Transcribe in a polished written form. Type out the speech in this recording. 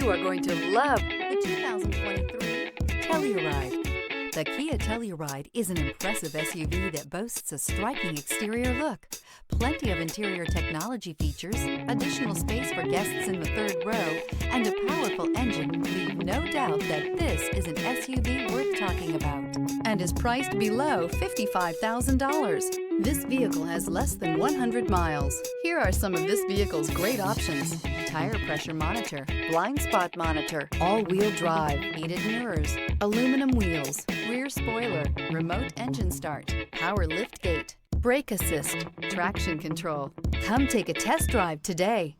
You are going to love the 2023 Telluride. The Kia Telluride is an impressive SUV that boasts a striking exterior look, plenty of interior technology features, additional space for guests in the third row, and a powerful engine leave no doubt that this is an SUV worth talking about and is priced below $55,000. This vehicle has less than 100 miles. Here are some of this vehicle's great options: tire pressure monitor, blind spot monitor, all-wheel drive, heated mirrors, aluminum wheels, rear spoiler, remote engine start, power liftgate, brake assist, traction control. Come take a test drive today.